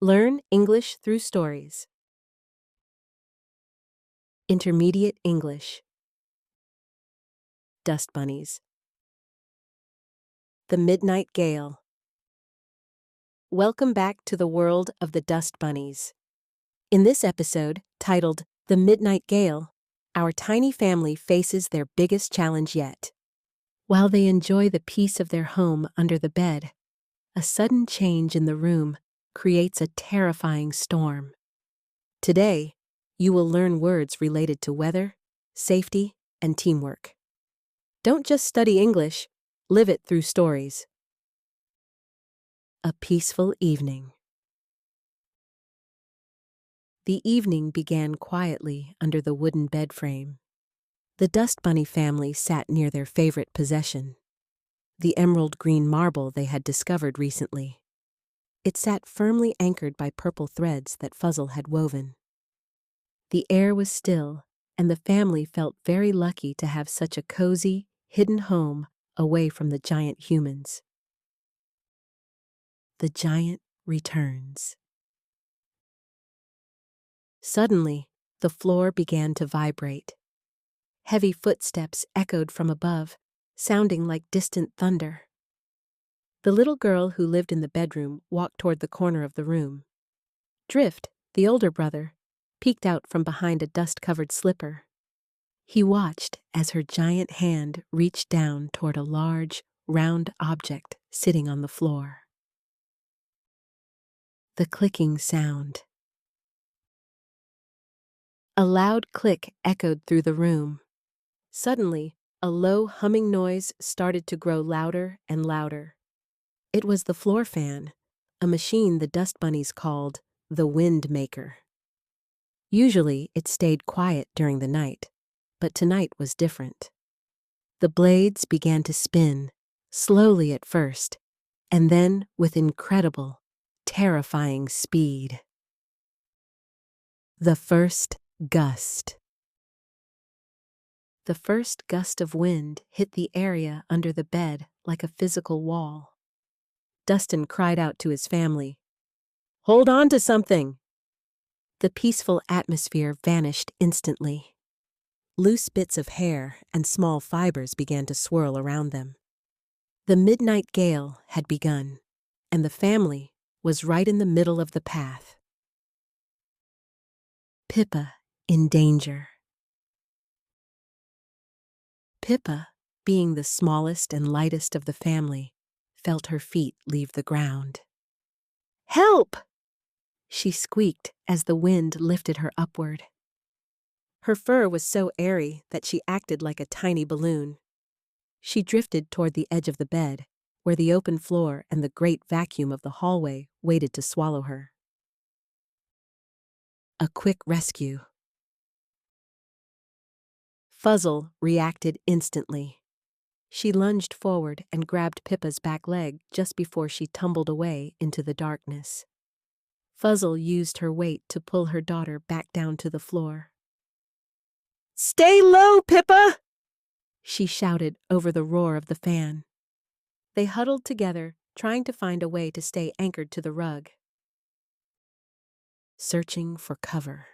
Learn English through stories. Intermediate English. Dust bunnies. The Midnight Gale. Welcome back to the world of the dust bunnies. In this episode, titled The Midnight Gale, our tiny family faces their biggest challenge yet. While they enjoy the peace of their home under the bed, a sudden change in the room creates a terrifying storm. Today, you will learn words related to weather, safety, and teamwork. Don't just study English, live it through stories. A peaceful evening. The evening began quietly under the wooden bed frame. The Dust Bunny family sat near their favorite possession, the emerald green marble they had discovered recently. It sat firmly anchored by purple threads that Fuzzle had woven. The air was still, and the family felt very lucky to have such a cozy, hidden home away from the giant humans. The giant returns. Suddenly, the floor began to vibrate. Heavy footsteps echoed from above, sounding like distant thunder. The little girl who lived in the bedroom walked toward the corner of the room. Drift, the older brother, peeked out from behind a dust-covered slipper. He watched as her giant hand reached down toward a large, round object sitting on the floor. The clicking sound. A loud click echoed through the room. Suddenly, a low humming noise started to grow louder and louder. It was the floor fan, a machine the dust bunnies called the wind maker. Usually, it stayed quiet during the night, but tonight was different. The blades began to spin, slowly at first, and then with incredible, terrifying speed. The first gust. The first gust of wind hit the area under the bed like a physical wall. Dustin cried out to his family, "Hold on to something!" The peaceful atmosphere vanished instantly. Loose bits of hair and small fibers began to swirl around them. The midnight gale had begun, and the family was right in the middle of the path. Pippa in danger. Pippa, being the smallest and lightest of the family, felt her feet leave the ground. "Help!" she squeaked as the wind lifted her upward. Her fur was so airy that she acted like a tiny balloon. She drifted toward the edge of the bed, where the open floor and the great vacuum of the hallway waited to swallow her. A quick rescue. Fuzzle reacted instantly. She lunged forward and grabbed Pippa's back leg just before she tumbled away into the darkness. Fuzzle used her weight to pull her daughter back down to the floor. "Stay low, Pippa!" she shouted over the roar of the fan. They huddled together, trying to find a way to stay anchored to the rug. Searching for cover.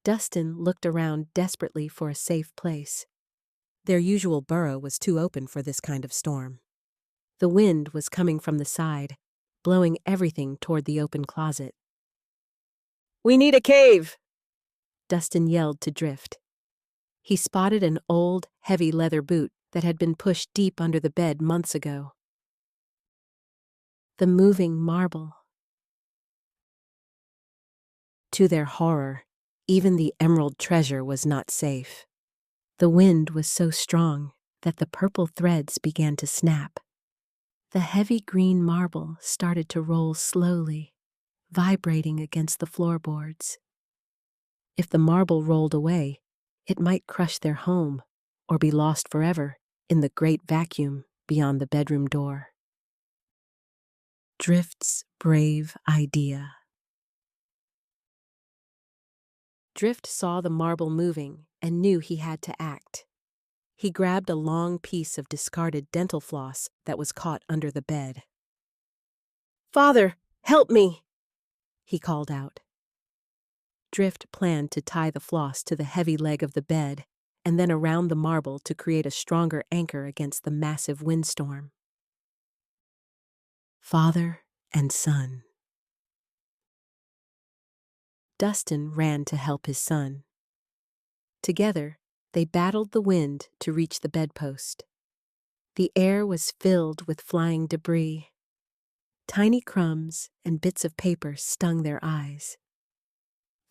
Dustin looked around desperately for a safe place. Their usual burrow was too open for this kind of storm. The wind was coming from the side, blowing everything toward the open closet. "We need a cave!" Dustin yelled to Drift. He spotted an old, heavy leather boot that had been pushed deep under the bed months ago. The moving marble. To their horror, even the emerald treasure was not safe. The wind was so strong that the purple threads began to snap. The heavy green marble started to roll slowly, vibrating against the floorboards. If the marble rolled away, it might crush their home or be lost forever in the great vacuum beyond the bedroom door. Drift's brave idea. Drift saw the marble moving and knew he had to act. He grabbed a long piece of discarded dental floss that was caught under the bed. "Father, help me!" he called out. Drift planned to tie the floss to the heavy leg of the bed and then around the marble to create a stronger anchor against the massive windstorm. Father and son. Dustin ran to help his son. Together, they battled the wind to reach the bedpost. The air was filled with flying debris. Tiny crumbs and bits of paper stung their eyes.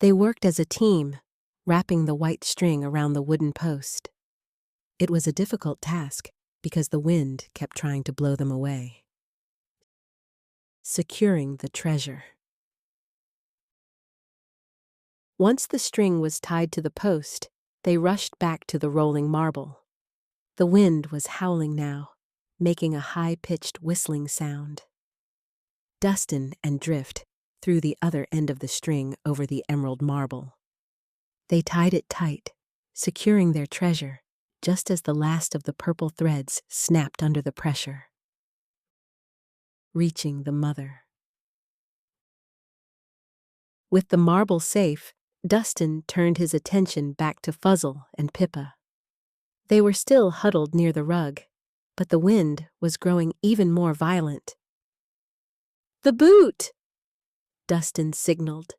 They worked as a team, wrapping the white string around the wooden post. It was a difficult task because the wind kept trying to blow them away. Securing the treasure. Once the string was tied to the post, they rushed back to the rolling marble. The wind was howling now, making a high-pitched whistling sound. Dustin and Drift threw the other end of the string over the emerald marble. They tied it tight, securing their treasure, just as the last of the purple threads snapped under the pressure. Reaching the mother. With the marble safe, Dustin turned his attention back to Fuzzle and Pippa. They were still huddled near the rug, but the wind was growing even more violent. "The boot!" Dustin signaled.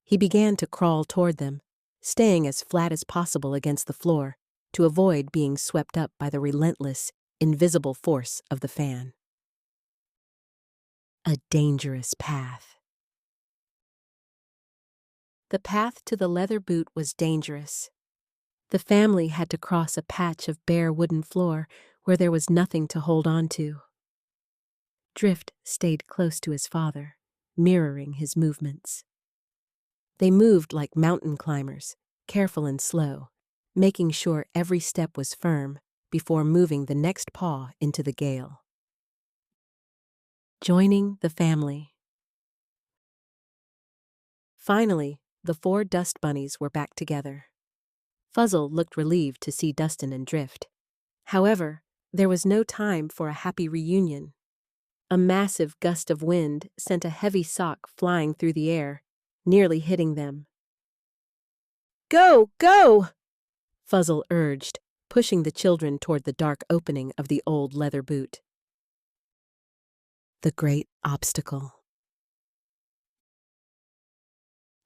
He began to crawl toward them, staying as flat as possible against the floor to avoid being swept up by the relentless, invisible force of the fan. A dangerous path. The path to the leather boot was dangerous. The family had to cross a patch of bare wooden floor where there was nothing to hold on to. Drift stayed close to his father, mirroring his movements. They moved like mountain climbers, careful and slow, making sure every step was firm before moving the next paw into the gale. Joining the family. Finally, the 4 dust bunnies were back together. Fuzzle looked relieved to see Dustin and Drift. However, there was no time for a happy reunion. A massive gust of wind sent a heavy sock flying through the air, nearly hitting them. "Go, go!" Fuzzle urged, pushing the children toward the dark opening of the old leather boot. The great obstacle.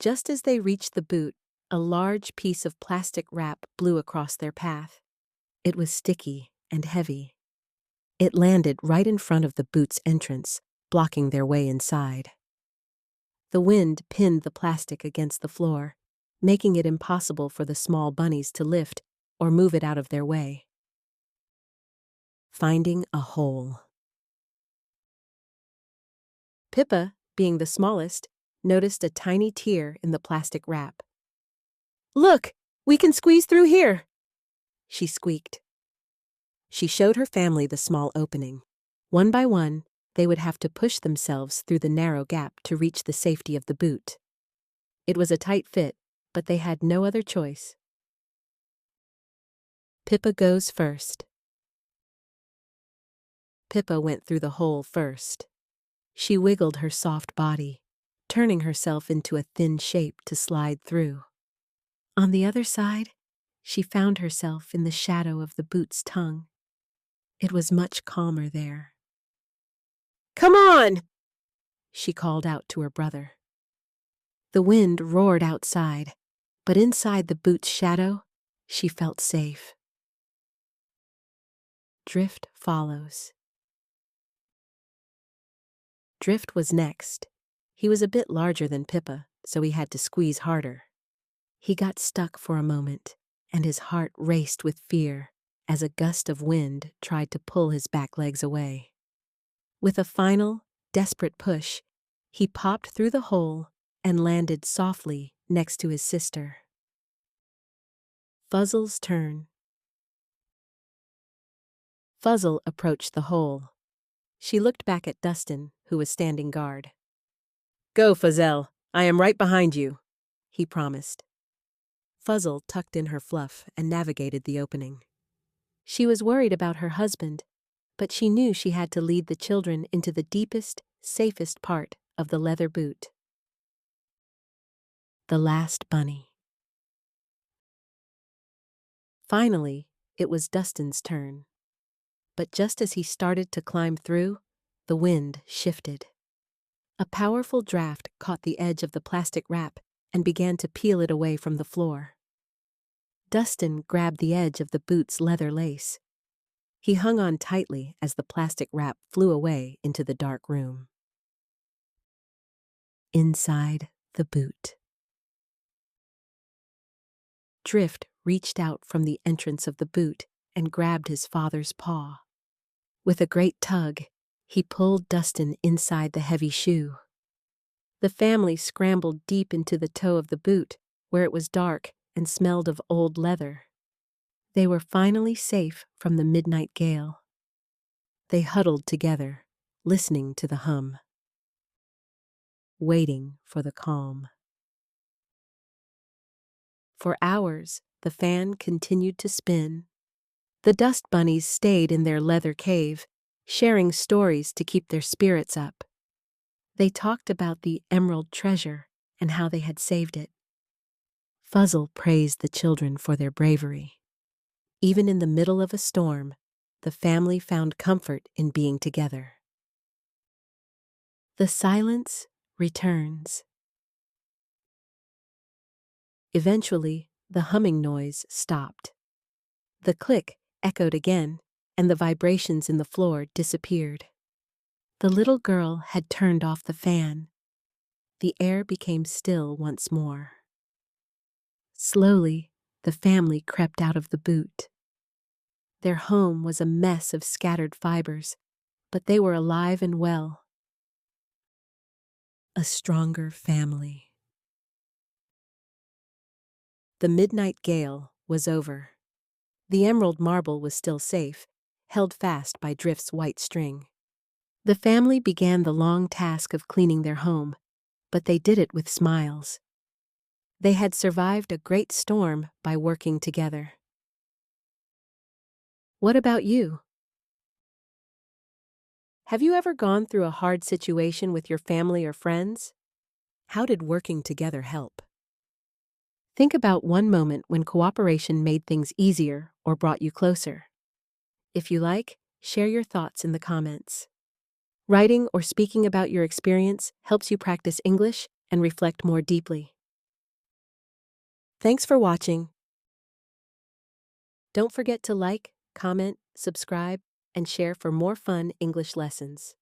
Just as they reached the boot, a large piece of plastic wrap blew across their path. It was sticky and heavy. It landed right in front of the boot's entrance, blocking their way inside. The wind pinned the plastic against the floor, making it impossible for the small bunnies to lift or move it out of their way. Finding a hole. Pippa, being the smallest, noticed a tiny tear in the plastic wrap. "Look, we can squeeze through here," she squeaked. She showed her family the small opening. One by one, they would have to push themselves through the narrow gap to reach the safety of the boot. It was a tight fit, but they had no other choice. Pippa goes first. Pippa went through the hole first. She wiggled her soft body, turning herself into a thin shape to slide through. On the other side, she found herself in the shadow of the boot's tongue. It was much calmer there. "Come on!" she called out to her brother. The wind roared outside, but inside the boot's shadow, she felt safe. Drift follows. Drift was next. He was a bit larger than Pippa, so he had to squeeze harder. He got stuck for a moment, and his heart raced with fear as a gust of wind tried to pull his back legs away. With a final, desperate push, he popped through the hole and landed softly next to his sister. Fuzzle's turn. Fuzzle approached the hole. She looked back at Dustin, who was standing guard. "Go, Fuzzle. I am right behind you," he promised. Fuzzle tucked in her fluff and navigated the opening. She was worried about her husband, but she knew she had to lead the children into the deepest, safest part of the leather boot. The last bunny. Finally, it was Dustin's turn. But just as he started to climb through, the wind shifted. A powerful draft caught the edge of the plastic wrap and began to peel it away from the floor. Dustin grabbed the edge of the boot's leather lace. He hung on tightly as the plastic wrap flew away into the dark room. Inside the boot. Drift reached out from the entrance of the boot and grabbed his father's paw. With a great tug, he pulled Dustin inside the heavy shoe. The family scrambled deep into the toe of the boot, where it was dark and smelled of old leather. They were finally safe from the midnight gale. They huddled together, listening to the hum, waiting for the calm. For hours, the fan continued to spin. The dust bunnies stayed in their leather cave, sharing stories to keep their spirits up. They talked about the emerald treasure and how they had saved it. Fuzzle praised the children for their bravery. Even in the middle of a storm, the family found comfort in being together. The silence returns. Eventually, the humming noise stopped. The click echoed again, and the vibrations in the floor disappeared. The little girl had turned off the fan. The air became still once more. Slowly, the family crept out of the boot. Their home was a mess of scattered fibers, but they were alive and well. A stronger family. The midnight gale was over. The emerald marble was still safe, held fast by Drift's white string. The family began the long task of cleaning their home, but they did it with smiles. They had survived a great storm by working together. What about you? Have you ever gone through a hard situation with your family or friends? How did working together help? Think about one moment when cooperation made things easier or brought you closer. If you like, share your thoughts in the comments. Writing or speaking about your experience helps you practice English and reflect more deeply. Thanks for watching. Don't forget to like, comment, subscribe, and share for more fun English lessons.